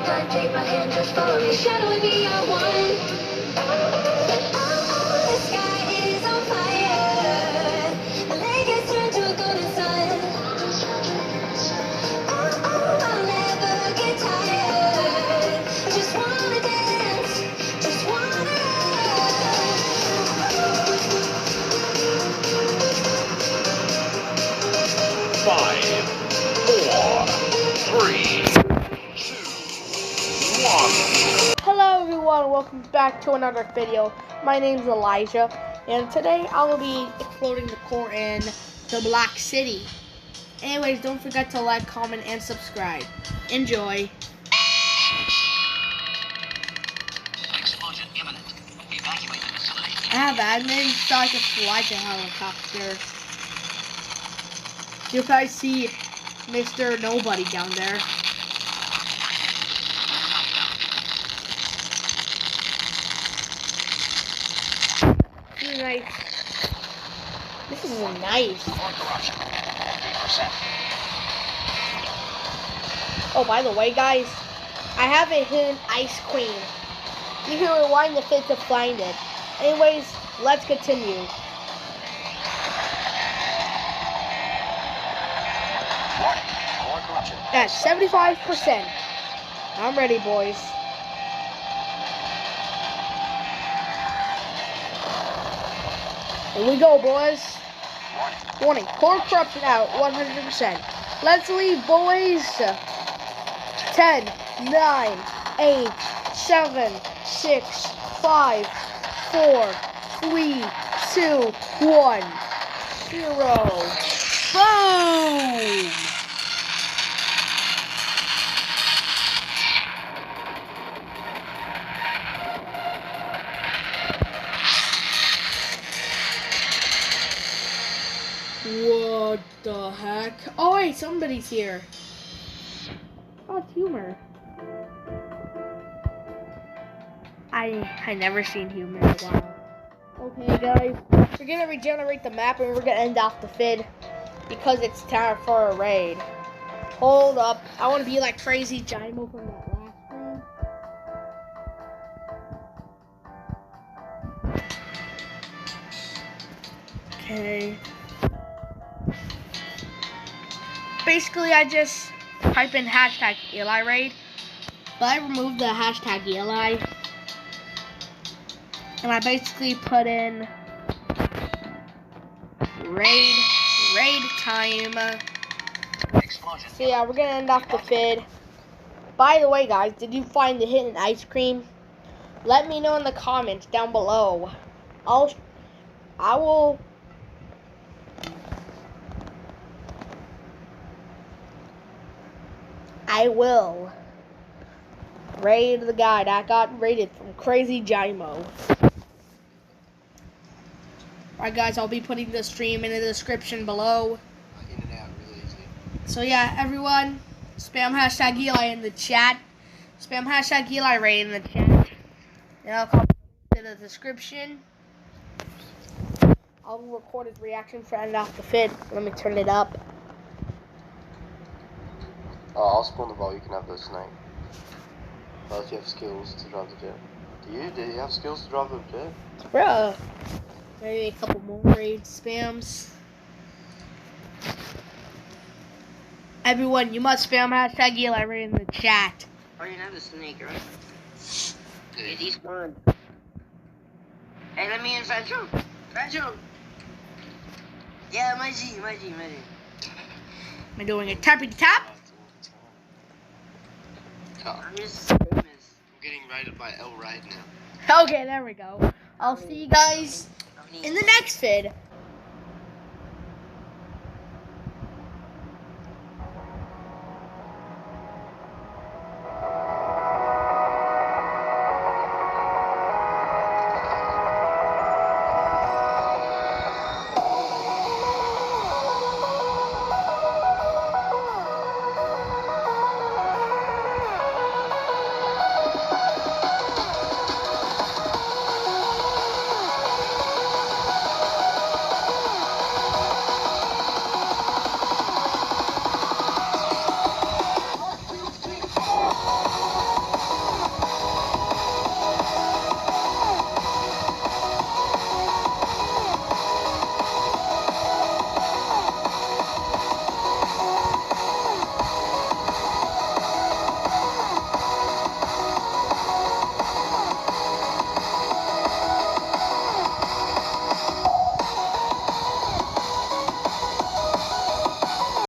take my hand, just follow me. Shadow and me are one. The sky is on fire. The lake has turned to a golden sun. I'll never get tired. I just wanna dance, just wanna. 5, 4, 3, 2, 1. Hello everyone, welcome back to another video. My name is Elijah, and today I will be exploring the core in the Blox City. Anyways, don't forget to like, comment, and subscribe. Enjoy. Explosion imminent. Evacuate the facility. I have admin, so I can fly the helicopter. You guys see Mr. Nobody down there. This is nice. This is nice. More corruption. 3%. Oh, by the way, guys, I have a hidden ice queen. You can rewind the fit to find it. Anyways, let's continue. Warning. More corruption. That's 75%. I'm ready, boys. Here we go, boys. Warning. Core corruption out, 100%. Let's leave, boys. 10, 9, 8, 7, 6, 5, 4, 3, 2, 1, 0. Boom! What the heck? Oh wait, somebody's here. Oh, it's Humor. I never seen Humor in a while. Okay, guys, we're gonna regenerate the map and we're gonna end off the vid because it's time for a raid. Hold up, I want to be like crazy Jimo from that last room. Okay. Basically, I just type in hashtag Eli raid, but I removed the hashtag Eli, and I basically put in raid time. Explosion. So yeah, we're gonna end off the vid. By the way, guys, did you find the hidden ice cream? Let me know in the comments down below. I will raid the guy that got raided from Crazy Jimo. Alright guys, I'll be putting the stream in the description below. In and out really easy. So yeah, everyone, spam hashtag Eli in the chat. Spam hashtag Eli raid in the chat. And I'll comment in the description. I'll record his reaction for end off the vid. Let me turn it up. Oh, I'll spawn the vault, you can have the snake. Well, if you have skills to drive the jet. Do you have skills to drive the jet? Bruh. Maybe a couple more raid spams. Everyone, you must spam hashtag Eli raid in the chat. Oh, you know the snake, right? Okay, he's fun. Hey, let me in, fetch him. Fetch him. Yeah, my G. Am I doing a tappy tap? I'm just famous. I'm getting raided by L Raid now. Okay, there we go. I'll see you guys in the next vid.